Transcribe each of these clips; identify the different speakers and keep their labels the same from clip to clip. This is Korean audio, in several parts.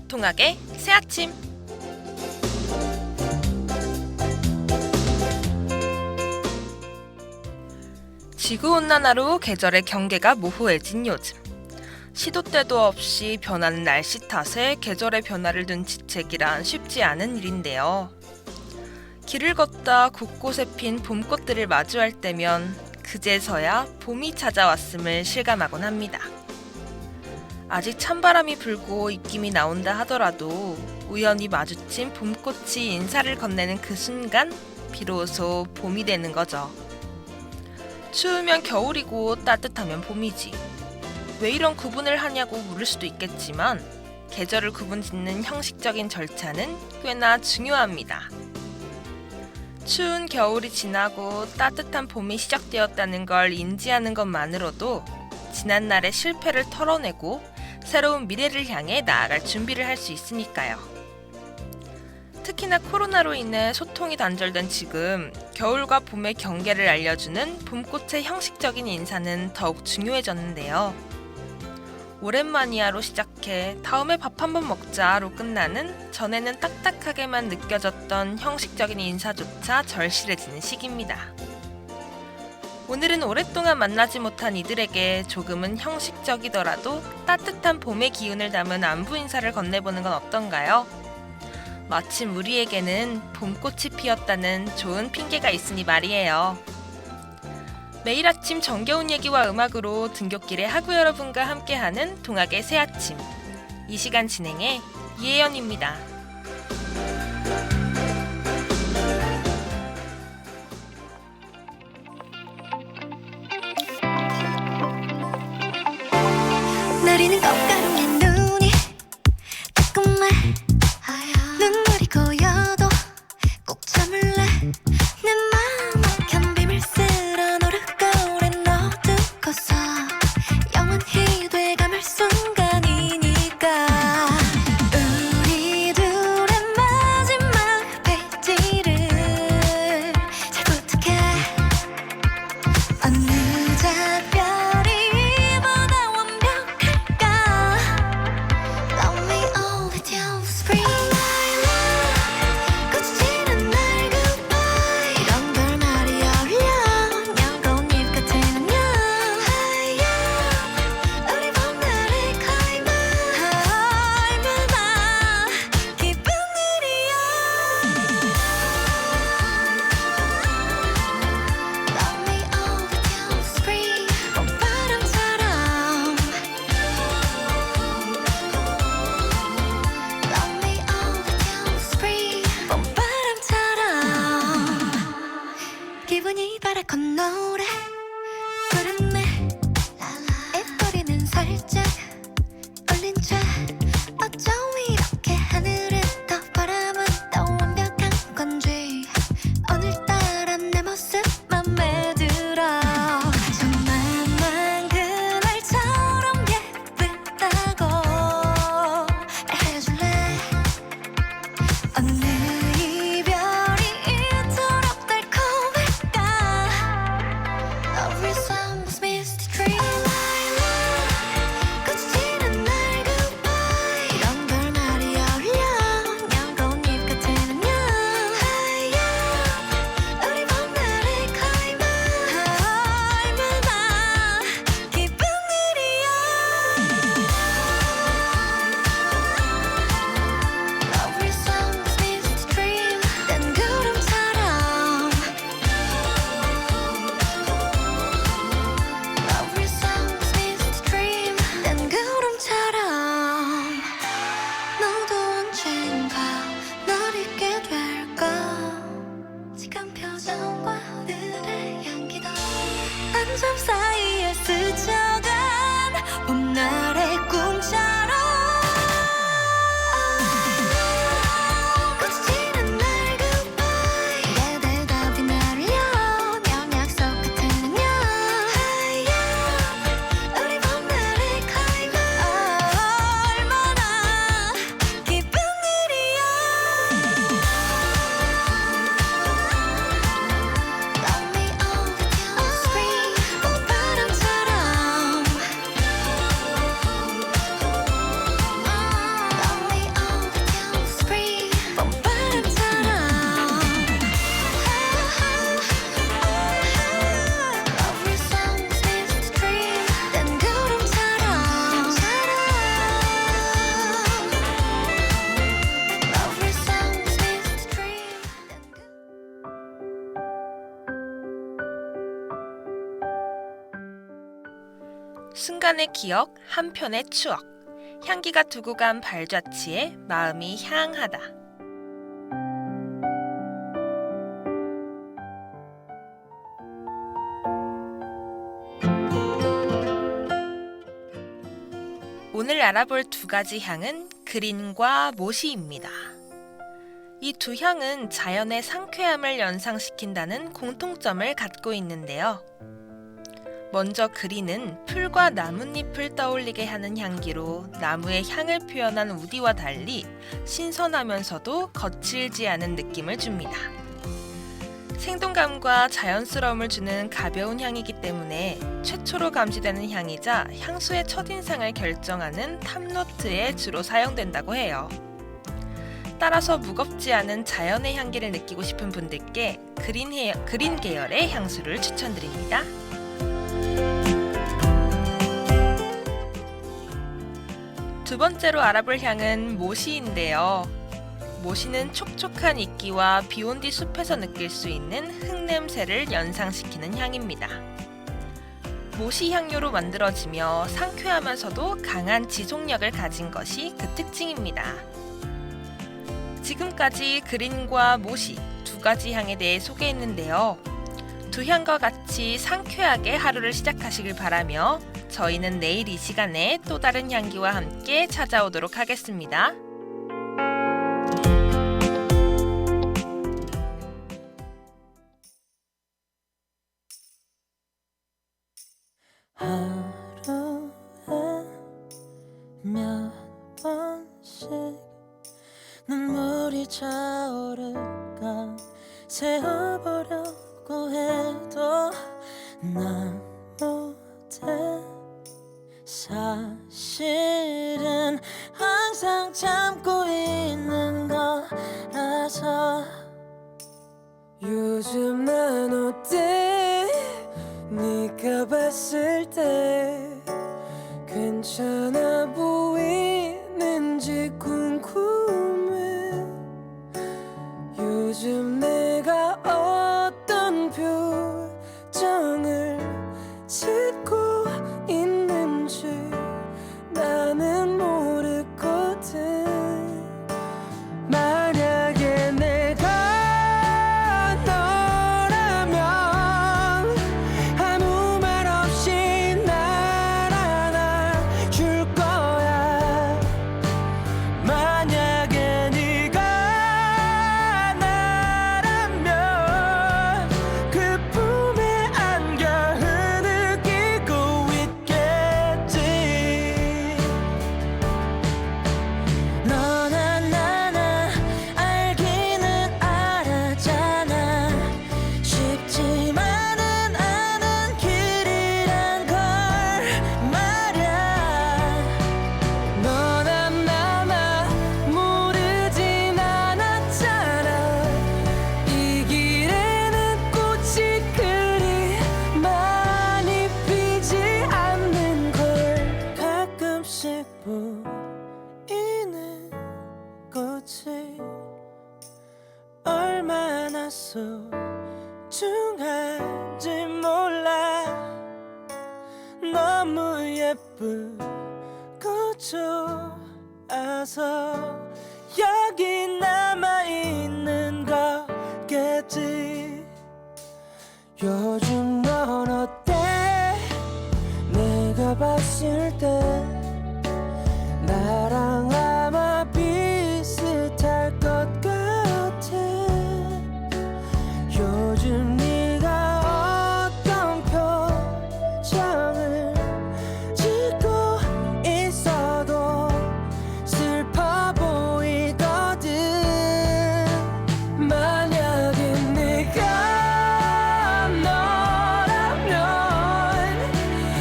Speaker 1: 동학의 새아침. 지구온난화로 계절의 경계가 모호해진 요즘, 시도 때도 없이 변하는 날씨 탓에 계절의 변화를 눈치채기란 쉽지 않은 일인데요. 길을 걷다 곳곳에 핀 봄꽃들을 마주할 때면 그제서야 봄이 찾아왔음을 실감하곤 합니다. 아직 찬바람이 불고 입김이 나온다 하더라도 우연히 마주친 봄꽃이 인사를 건네는 그 순간 비로소 봄이 되는 거죠. 추우면 겨울이고 따뜻하면 봄이지. 왜 이런 구분을 하냐고 물을 수도 있겠지만 계절을 구분짓는 형식적인 절차는 꽤나 중요합니다. 추운 겨울이 지나고 따뜻한 봄이 시작되었다는 걸 인지하는 것만으로도 지난날의 실패를 털어내고 새로운 미래를 향해 나아갈 준비를 할 수 있으니까요. 특히나 코로나로 인해 소통이 단절된 지금 겨울과 봄의 경계를 알려주는 봄꽃의 형식적인 인사는 더욱 중요해졌는데요. 오랜만이야로 시작해 다음에 밥 한번 먹자로 끝나는 전에는 딱딱하게만 느껴졌던 형식적인 인사조차 절실해지는 시기입니다. 오늘은 오랫동안 만나지 못한 이들에게 조금은 형식적이더라도 따뜻한 봄의 기운을 담은 안부 인사를 건네보는 건 어떤가요? 마침 우리에게는 봄꽃이 피었다는 좋은 핑계가 있으니 말이에요. 매일 아침 정겨운 얘기와 음악으로 등굣길의 하구 여러분과 함께하는 동학의 새아침. 이 시간 진행의 이혜연입니다.
Speaker 2: 내리는 꽃가루의 눈이 따끔해. 눈물이 고여도 꼭 참을래. 내 맘 막힌 비밀 쓸어 노릇거울에 넣어두고서 영원히 돼감을 순간이니까 우리 둘의 마지막 페이지를 잘 부탁해. 어느 작별이 이보다 완벽할까. Love me all with you spring lilac 꽃이 지는 날 goodbye 이런 걸 말이 어울려. 녀가운 잎 같은 안녕 하얀 우리 봄날의 클라이막스 얼마나 기쁜 일이야. Love me all with you spring 봄바람처럼 Love me all with you spring 봄바람처럼 기분이 바라건 노래 부르네. 입꼬리는 살짝 올린 채 어쩜 이렇게 하늘은 더 바람은 더 완벽한 건지 오늘따라 내 모습 맘에 들어. 정말만 그날처럼 예쁘다고 알려줄래. 어느 이별이 이토록 달콤할까.
Speaker 1: 순간의 기억, 한편의 추억. 향기가 두고 간 발자취에 마음이 향하다. 오늘 알아볼 두 가지 향은 그린과 모시입니다. 이 두 향은 자연의 상쾌함을 연상시킨다는 공통점을 갖고 있는데요. 먼저 그린은 풀과 나뭇잎을 떠올리게 하는 향기로 나무의 향을 표현한 우디와 달리 신선하면서도 거칠지 않은 느낌을 줍니다. 생동감과 자연스러움을 주는 가벼운 향이기 때문에 최초로 감지되는 향이자 향수의 첫인상을 결정하는 탑노트에 주로 사용된다고 해요. 따라서 무겁지 않은 자연의 향기를 느끼고 싶은 분들께 그린 계열의 향수를 추천드립니다. 두 번째로 알아볼 향은 모시인데요. 모시는 촉촉한 이끼와 비온 뒤 숲에서 느낄 수 있는 흙냄새를 연상시키는 향입니다. 모시 향료로 만들어지며 상쾌하면서도 강한 지속력을 가진 것이 그 특징입니다. 지금까지 그린과 모시 두 가지 향에 대해 소개했는데요. 두 향과 같이 상쾌하게 하루를 시작하시길 바라며 저희는 내일 이 시간에 또 다른 향기와 함께 찾아오도록 하겠습니다.
Speaker 3: 하루에 몇 번씩 눈물이 차오를까 세어보려고 해도 난 못해. 사실은 항상 참고 있는 거라서 요즘 난 어때? 네가 봤을 때 괜찮아 보이는지 궁금해. 요즘 내가 어떤 표정을 짓고 있는지 나는 모르거든. 만약에 내가 너라면 아무 말 없이 날 안아줄 거야. 만약에 네가 나라면 그 품에 안겨 흐느끼고 있겠지. 너나 나나 알기는 알았잖아. 쉽지만은 않은 길이란 걸 말야. 너나 나나 모르진 않았잖아. 이 길에는 꽃이 그리 많이 피지 않는 걸. 가끔씩 보이는 꽃이 얼마나 소중한지 몰라. 너무 예쁘고 좋아서 여기 남아있는 거겠지. 요즘 넌 어때? 내가 봤을 때 나랑 아마 비슷할 것 같아. 요즘 네가 어떤 표정을 짓고 있어도 슬퍼 보이거든. 만약에 네가 너라면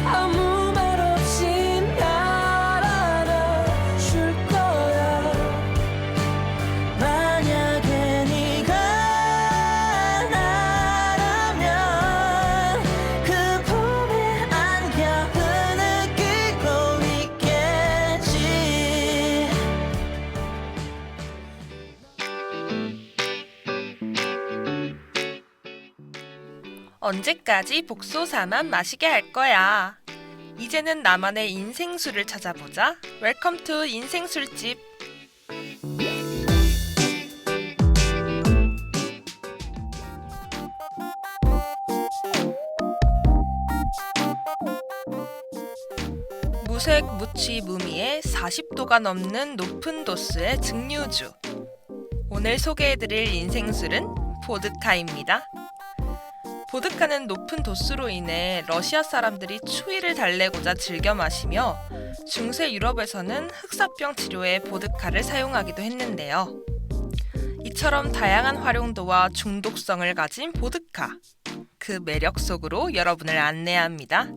Speaker 3: 아무 말 없이 날 안아줄 거야. 만약에 네가 나라면 그 품에 안겨 흐느끼고 있겠지.
Speaker 1: 언제까지 복소사만 마시게 할 거야. 이제는 나만의 인생술을 찾아보자. 웰컴 투 인생술집. 무색, 무취, 무미의 40도가 넘는 높은 도수의 증류주. 오늘 소개해드릴 인생술은 보드카입니다. 보드카는 높은 도수로 인해 러시아 사람들이 추위를 달래고자 즐겨 마시며 중세 유럽에서는 흑사병 치료에 보드카를 사용하기도 했는데요. 이처럼 다양한 활용도와 중독성을 가진 보드카. 그 매력 속으로 여러분을 안내합니다.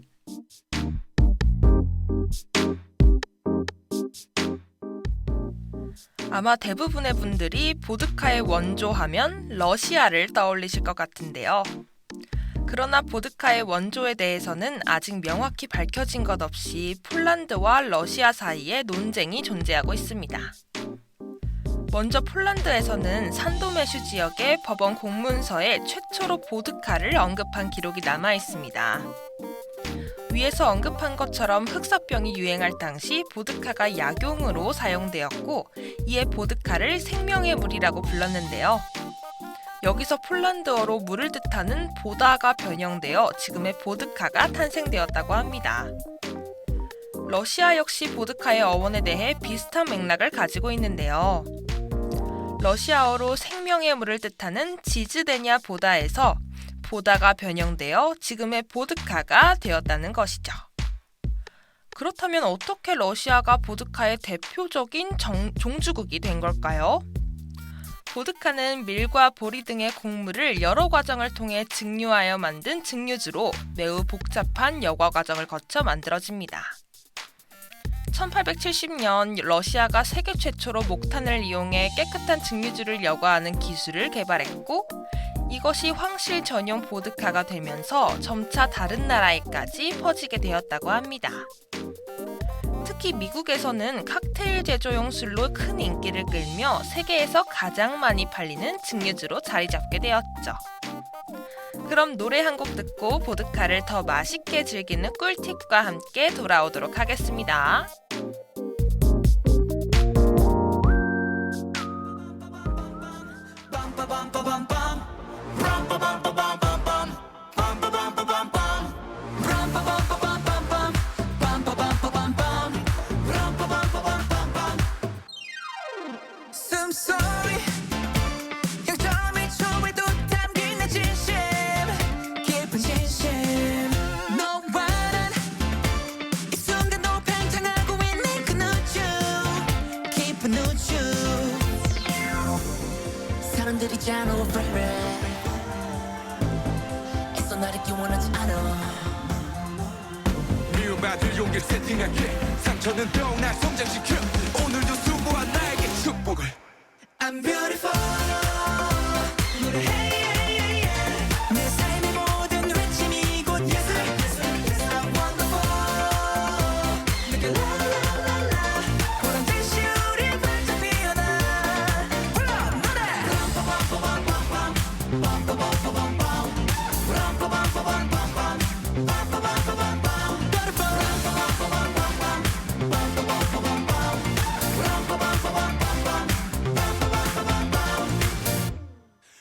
Speaker 1: 아마 대부분의 분들이 보드카의 원조하면 러시아를 떠올리실 것 같은데요. 그러나 보드카의 원조에 대해서는 아직 명확히 밝혀진 것 없이 폴란드와 러시아 사이에 논쟁이 존재하고 있습니다. 먼저 폴란드에서는 산도메슈 지역의 법원 공문서에 최초로 보드카를 언급한 기록이 남아 있습니다. 위에서 언급한 것처럼 흑사병이 유행할 당시 보드카가 약용으로 사용되었고 이에 보드카를 생명의 물이라고 불렀는데요. 여기서 폴란드어로 물을 뜻하는 보다가 변형되어 지금의 보드카가 탄생되었다고 합니다. 러시아 역시 보드카의 어원에 대해 비슷한 맥락을 가지고 있는데요. 러시아어로 생명의 물을 뜻하는 지즈데냐 보다에서 보다가 변형되어 지금의 보드카가 되었다는 것이죠. 그렇다면 어떻게 러시아가 보드카의 대표적인 종주국이 된 걸까요? 보드카는 밀과 보리 등의 곡물을 여러 과정을 통해 증류하여 만든 증류주로 매우 복잡한 여과 과정을 거쳐 만들어집니다. 1870년 러시아가 세계 최초로 목탄을 이용해 깨끗한 증류주를 여과하는 기술을 개발했고 이것이 황실 전용 보드카가 되면서 점차 다른 나라에까지 퍼지게 되었다고 합니다. 특히 미국에서는 칵테일 제조용 술로 큰 인기를 끌며 세계에서 가장 많이 팔리는 증류주로 자리 잡게 되었죠. 그럼 노래 한 곡 듣고 보드카를 더 맛있게 즐기는 꿀팁과 함께 돌아오도록 하겠습니다.
Speaker 3: 숨소리 영점이 초에도 담긴 내 진심 깊은 진심 너와 난 이 순간도 팽창하고 있는 그 우주 깊은 우주 사람들이 잘 over 애써 나를 기원하지 않아
Speaker 4: 미움받을 용기를 세팅할게 상처는 더욱 날 성장시켜 오늘도 수고한 나에게 축복을
Speaker 3: I'm beautiful 노래해 내 삶의 모든 외침이 곧 예술 I'm wonderful 내게 라라라라 보란 듯이 우리 반짝 피어나 불러 노래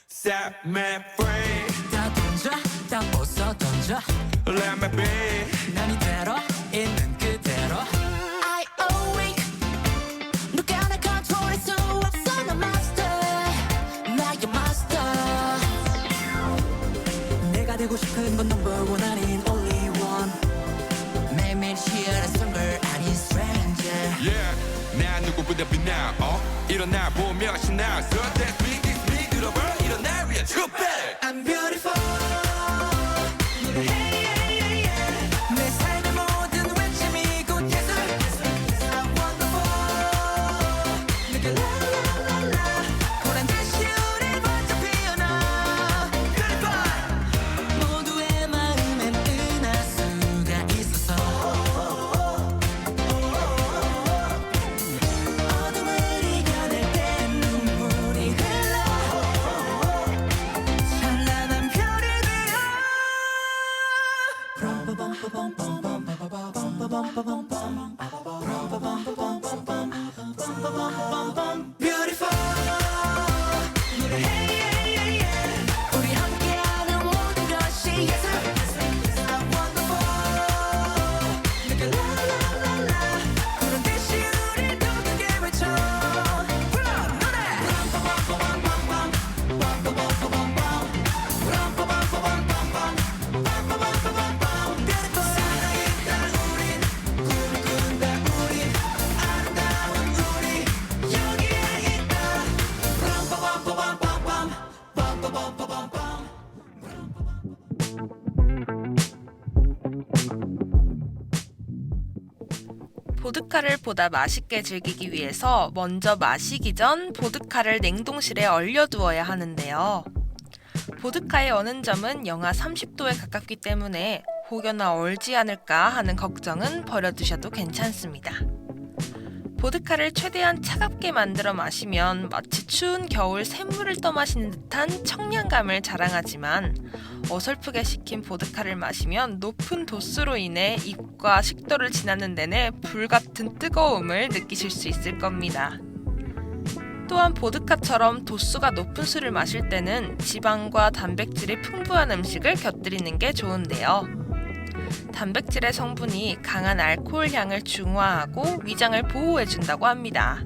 Speaker 4: Set me free
Speaker 3: 다 던져 다 벗어 던져
Speaker 4: Let me be
Speaker 3: 난 이대로 있는 그대로 I awake 누가 날 컨트롤할 수 없어 나 master 나의 master 내가 되고 싶은 건 number one 아닌 only one 매일매일 치열한 걸 아닌 stranger
Speaker 4: Yeah 난 누구보다 빛나 일어나 보며 신나 So that's me it's me 들어봐 일어나 위에 축배
Speaker 3: I'm beautiful 노래해 내 삶의 모든 외침이 곧 예술 I'm wonderful 내게 라라라라 보란 듯이 우리 번쩍 피어나 Beautiful 모두의 마음엔 은하수가 있어서 어둠을 이겨낼 때 눈물이 흘러 찬란한 별이 되어 Beautiful 우리 함께하는 모든 것이 예술 I'm wonderful 내게 라라라라 그런 듯이 우릴 더 크게 외쳐 그럼 노래 Beautiful 살아있다 우린 꿈을 꾼다 우린 아름다운 우리 여기에 있다
Speaker 1: 보드카를 보다 맛있게 즐기기 위해서 먼저 마시기 전 보드카를 냉동실에 얼려두어야 하는데요. 보드카의 어는 점은 영하 30도에 가깝기 때문에 혹여나 얼지 않을까 하는 걱정은 버려두셔도 괜찮습니다. 보드카를 최대한 차갑게 만들어 마시면 마치 추운 겨울 샘물을 떠마시는 듯한 청량감을 자랑하지만 어설프게 식힌 보드카를 마시면 높은 도수로 인해 입과 식도를 지나는 내내 불같은 뜨거움을 느끼실 수 있을 겁니다. 또한 보드카처럼 도수가 높은 술을 마실 때는 지방과 단백질이 풍부한 음식을 곁들이는 게 좋은데요. 단백질의 성분이 강한 알코올 향을 중화하고 위장을 보호해준다고 합니다.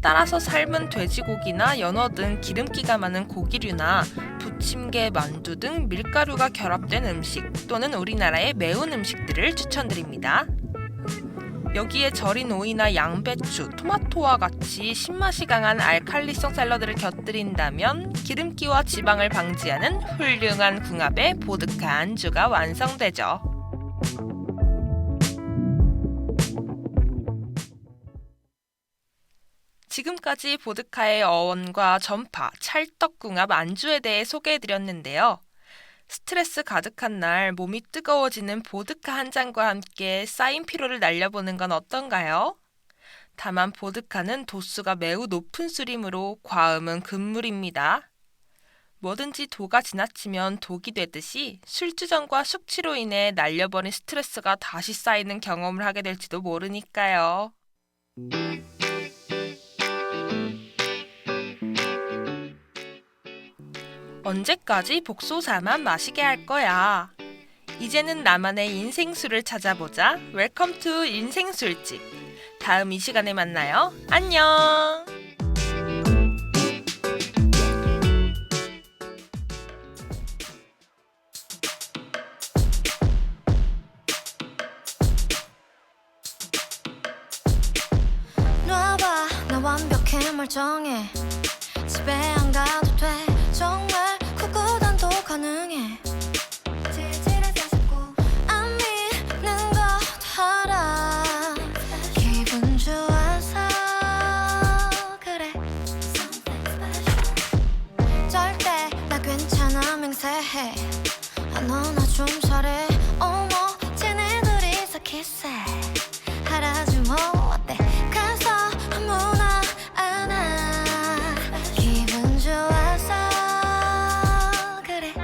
Speaker 1: 따라서 삶은 돼지고기나 연어 등 기름기가 많은 고기류나 부침개, 만두 등 밀가루가 결합된 음식 또는 우리나라의 매운 음식들을 추천드립니다. 여기에 절인 오이나 양배추, 토마토와 같이 신맛이 강한 알칼리성 샐러드를 곁들인다면 기름기와 지방을 방지하는 훌륭한 궁합의 보드카 안주가 완성되죠. 지금까지 보드카의 어원과 전파, 찰떡궁합 안주에 대해 소개해드렸는데요. 스트레스 가득한 날 몸이 뜨거워지는 보드카 한 잔과 함께 쌓인 피로를 날려보는 건 어떤가요? 다만 보드카는 도수가 매우 높은 술이므로 과음은 금물입니다. 뭐든지 도가 지나치면 독이 되듯이 술주정과 숙취로 인해 날려버린 스트레스가 다시 쌓이는 경험을 하게 될지도 모르니까요. 언제까지 복소사만 마시게 할 거야. 이제는 나만의 인생술을 찾아보자. 웰컴 투 인생술집. 다음 이 시간에 만나요. 안녕.
Speaker 2: 놔봐 나 완벽해 멀쩡해 집에 안 가도 돼 정말 구구단도 가능해 질질해서 자꾸 안 믿는 거 알아 기분 좋아서 그래 절대 나 괜찮아 맹세해 아 너 나 좀 잘해 어머 쟤네들이 키스해 하라지 뭐 어때 가서 아무나 안아 기분 좋아서 그래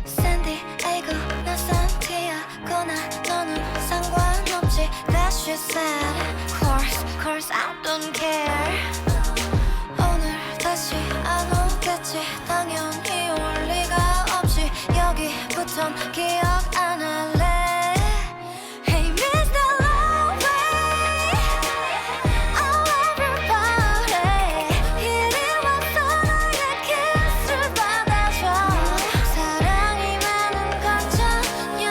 Speaker 2: 샌디에이고 나 산티아고나 너는 상관없지 That she said Course I don't care 오늘 다시 안 오겠지 당연히 올 리가 없지 여기부턴 기억 안 할래 Hey Mr. Lonely Oh everybody 이리 와서 너의 키스를 받아줘 사랑이 많은 건 전혀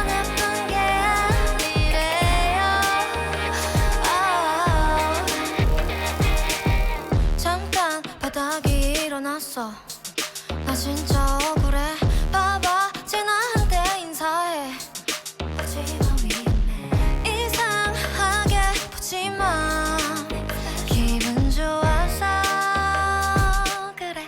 Speaker 2: 나쁜 게 아니래요 잠깐 바닥이 일어났어 나 진짜 억울해 봐봐 쟤 나한테 인사해 하지마 위험해 이상하게 보지마 기분 좋아서 그래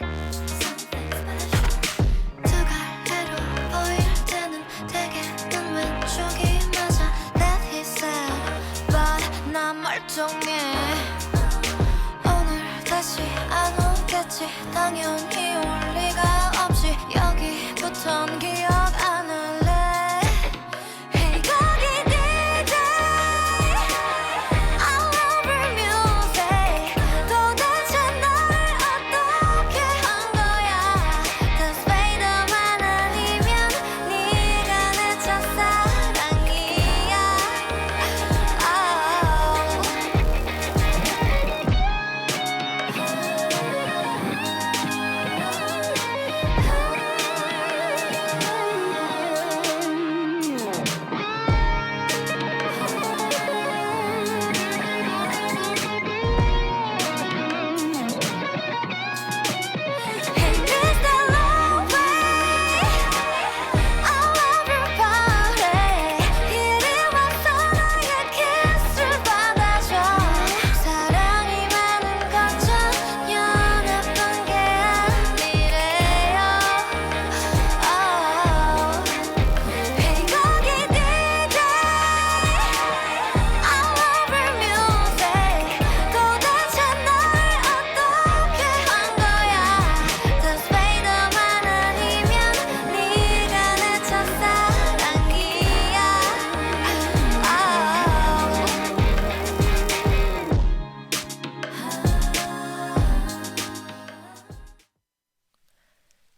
Speaker 2: 두 갈래로 보일 때는 대개는 왼쪽이 맞아 That he said But 난 멀쩡해 오늘 다시 안 오겠지 당연히 올 리가 없지 여기부턴 기억 안 할래 Hey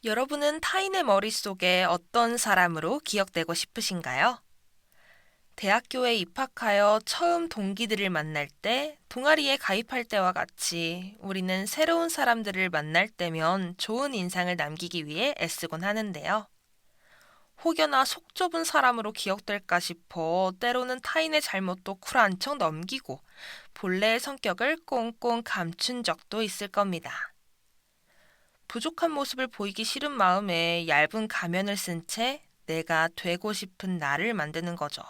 Speaker 1: 여러분은 타인의 머릿속에 어떤 사람으로 기억되고 싶으신가요? 대학교에 입학하여 처음 동기들을 만날 때, 동아리에 가입할 때와 같이 우리는 새로운 사람들을 만날 때면 좋은 인상을 남기기 위해 애쓰곤 하는데요. 혹여나 속 좁은 사람으로 기억될까 싶어 때로는 타인의 잘못도 쿨한 척 넘기고 본래의 성격을 꽁꽁 감춘 적도 있을 겁니다. 부족한 모습을 보이기 싫은 마음에 얇은 가면을 쓴 채 내가 되고 싶은 나를 만드는 거죠.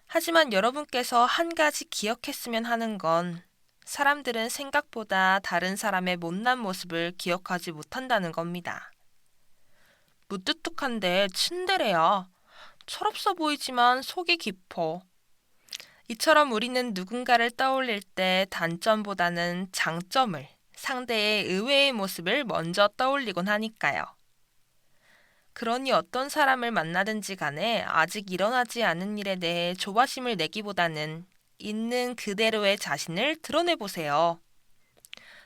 Speaker 1: 하지만 여러분께서 한 가지 기억했으면 하는 건 사람들은 생각보다 다른 사람의 못난 모습을 기억하지 못한다는 겁니다. 무뚝뚝한데 츤데레야. 철없어 보이지만 속이 깊어. 이처럼 우리는 누군가를 떠올릴 때 단점보다는 장점을, 상대의 의외의 모습을 먼저 떠올리곤 하니까요. 그러니 어떤 사람을 만나든지 간에 아직 일어나지 않은 일에 대해 조바심을 내기보다는 있는 그대로의 자신을 드러내보세요.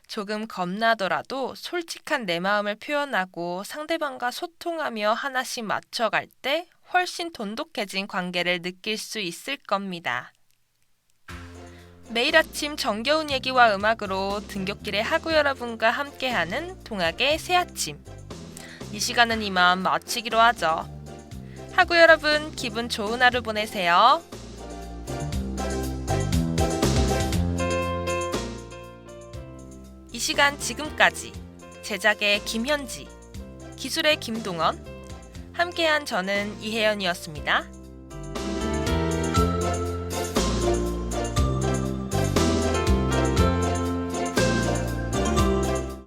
Speaker 1: 조금 겁나더라도 솔직한 내 마음을 표현하고 상대방과 소통하며 하나씩 맞춰갈 때 훨씬 돈독해진 관계를 느낄 수 있을 겁니다. 매일 아침 정겨운 얘기와 음악으로 등굣길의 하구 여러분과 함께하는 동학의 새아침. 이 시간은 이만 마치기로 하죠. 하구 여러분, 기분 좋은 하루 보내세요. 이 시간 지금까지 제작의 김현지, 기술의 김동원, 함께한 저는 이혜연이었습니다.